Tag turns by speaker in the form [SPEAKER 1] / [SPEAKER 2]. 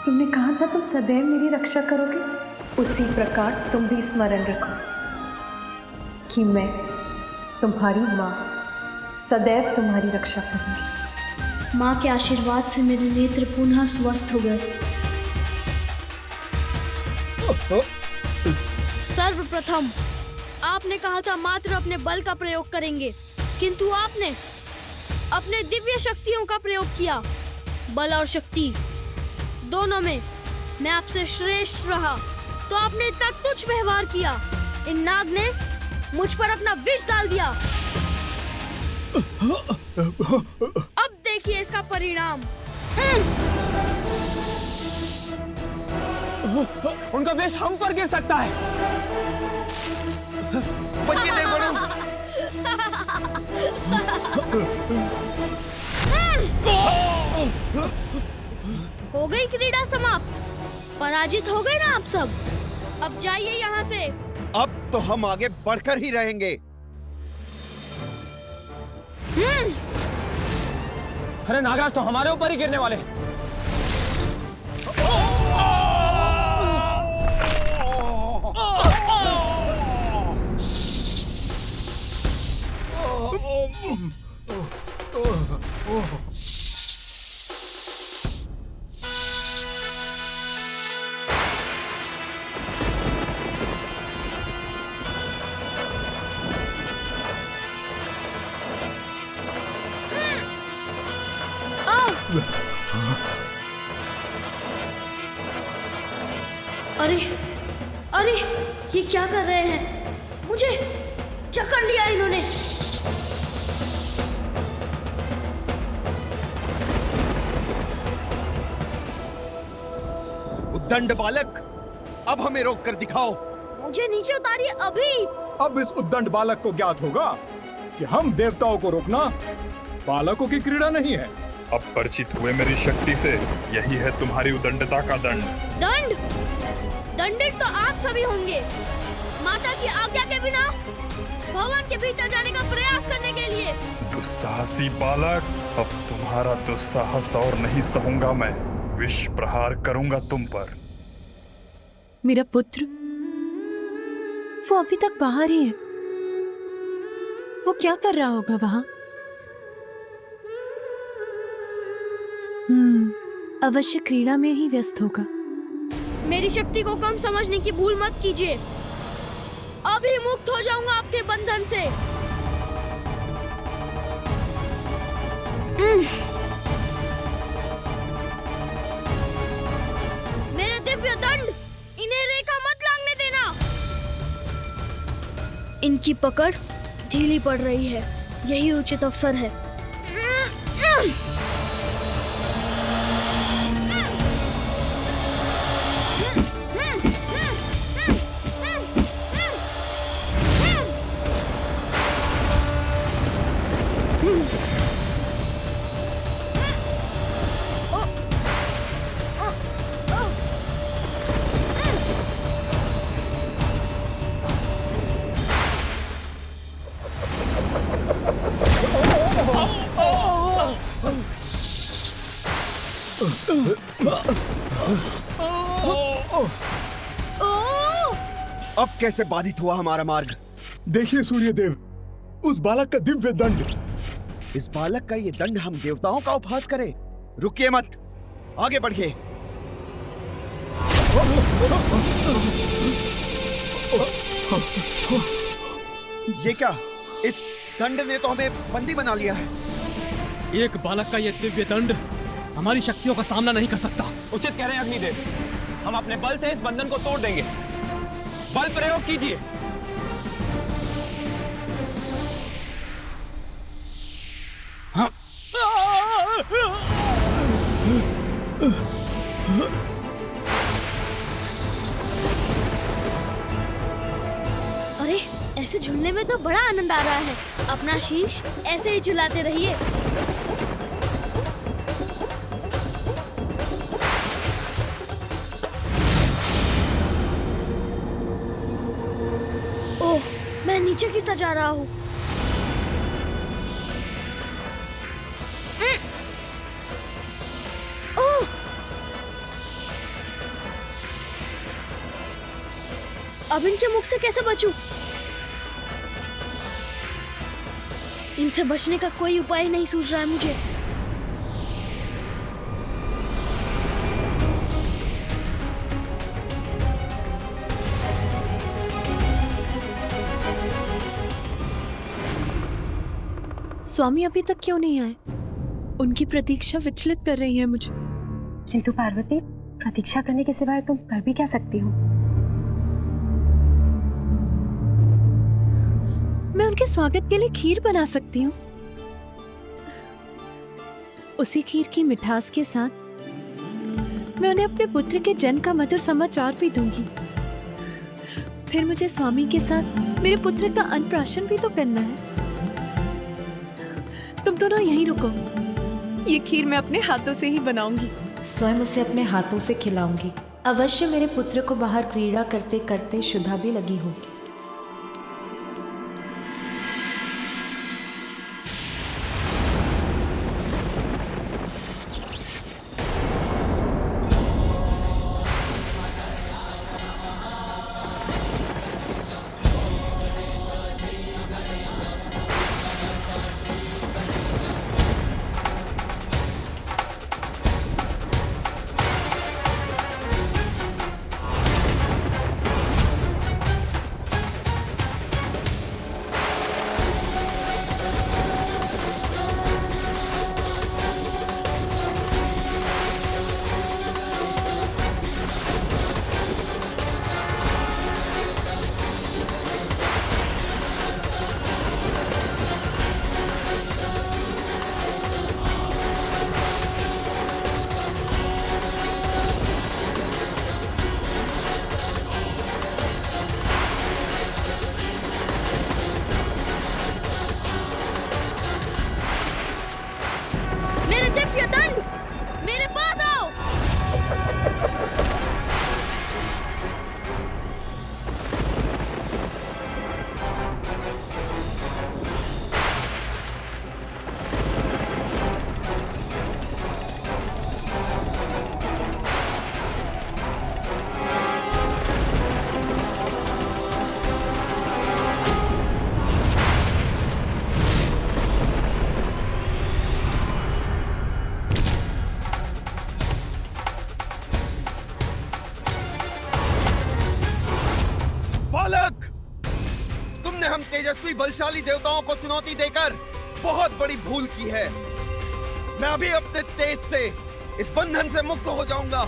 [SPEAKER 1] तुमने कहा था तुम सदैव मेरी रक्षा करोगे, उसी प्रकार तुम भी स्मरण रखो कि मैं तुम्हारी माँ सदैव तुम्हारी रक्षा करूंगी।
[SPEAKER 2] माँ के आशीर्वाद से मेरे नेत्र पुनः स्वस्थ हो गए।
[SPEAKER 3] सर्वप्रथम आपने कहा था मात्र अपने बल का प्रयोग करेंगे, किंतु आपने अपने दिव्य शक्तियों का प्रयोग किया। बल और शक्ति दोनों में मैं आपसे श्रेष्ठ रहा, तो आपने इतना तुच्छ व्यवहार किया। इन नाग ने मुझ पर अपना विष डाल दिया। अब देखिए इसका परिणाम।
[SPEAKER 4] उनका विष हम पर गिर सकता है।
[SPEAKER 5] बचिए देवगणों।
[SPEAKER 3] हो गई क्रीड़ा समाप्त। पराजित हो गए ना आप सब। अब जाइए यहाँ से।
[SPEAKER 5] अब तो हम आगे बढ़कर ही रहेंगे।
[SPEAKER 4] अरे नागराज तो हमारे ऊपर ही गिरने वाले।
[SPEAKER 3] अरे अरे ये क्या कर रहे हैं? मुझे जकड़ लिया इन्होंने।
[SPEAKER 5] उद्दंड बालक, अब हमें रोक कर दिखाओ।
[SPEAKER 3] मुझे नीचे उतारिए अभी।
[SPEAKER 6] अब इस उद्दंड बालक को ज्ञात होगा कि हम देवताओं को रोकना बालकों की क्रीड़ा नहीं है।
[SPEAKER 7] अब परिचित हुए मेरी शक्ति से, यही है तुम्हारी उदंडता का दंड।
[SPEAKER 3] दंड? दंडित तो आप सभी होंगे। माता की आज्ञा के बिना भवन के भीतर जाने का प्रयास करने के लिए।
[SPEAKER 7] दुस्साहसी बालक, अब तुम्हारा दुस्साहस और नहीं सहूंगा मैं। विष प्रहार करूंगा तुम पर।
[SPEAKER 1] मेरा पुत्र, वो अभी तक बाहर ही है। वो क्या कर रहा होगा वहां? अवश्य क्रीड़ा में ही व्यस्त होगा।
[SPEAKER 3] मेरी शक्ति को कम समझने की भूल मत कीजिए। अभी मुक्त हो जाऊंगा आपके बंधन से। मेरे दिव्य दंड, इन्हें रेखा मत लागने देना। इनकी पकड़ ढीली पड़ रही है, यही उचित अवसर है।
[SPEAKER 5] अब कैसे बाधित हुआ हमारा मार्ग?
[SPEAKER 6] देखिए सूर्यदेव, उस बालक का दिव्य दंड।
[SPEAKER 5] इस बालक का ये दंड हम देवताओं का उपहास करें? रुकिए मत, आगे बढ़िए। ये क्या? इस दंड ने तो हमें बंदी बना लिया है।
[SPEAKER 4] एक बालक का ये दिव्य दंड हमारी शक्तियों का सामना नहीं कर सकता। उचित कह रहे हैं अग्निदेव, हम अपने बल से इस बंधन को तोड़ देंगे। बल प्रयोग कीजिए। हाँ।
[SPEAKER 3] अरे ऐसे झूलने में तो बड़ा आनंद आ रहा है। अपना शीश ऐसे ही झुलाते रहिए। ओह, मैं नीचे गिरता जा रहा हूँ। ओह, अब इनके मुख से कैसे बचूं? इनसे बचने का कोई उपाय नहीं सूझ रहा है मुझे।
[SPEAKER 1] स्वामी अभी तक क्यों नहीं आए? उनकी प्रतीक्षा विचलित कर रही है मुझे।
[SPEAKER 8] किंतु पार्वती, प्रतीक्षा करने के सिवाय तुम कर भी क्या सकती हो?
[SPEAKER 1] मैं उनके स्वागत के लिए खीर बना सकती हूँ। उसी खीर की मिठास के साथ मैं उन्हें अपने पुत्र के जन्म का मधुर समाचार भी दूंगी। फिर मुझे स्वामी के साथ मेरे पुत्र का अन्नप्राशन भी तो करना है। तुम दोनों यहीं रुको, ये खीर मैं अपने हाथों से ही बनाऊंगी।
[SPEAKER 9] स्वयं उसे अपने हाथों से खिलाऊंगी। अवश्य मेरे पुत्र को बाहर क्रीड़ा करते करते शुदा भी लगी होगी।
[SPEAKER 3] मेरे दिव्य दंड, मेरे पास आओ।
[SPEAKER 5] बालक, तुमने हम तेजस्वी बलशाली देवताओं को चुनौती देकर बहुत बड़ी भूल की है। मैं अभी अपने तेज से इस बंधन से मुक्त हो जाऊंगा।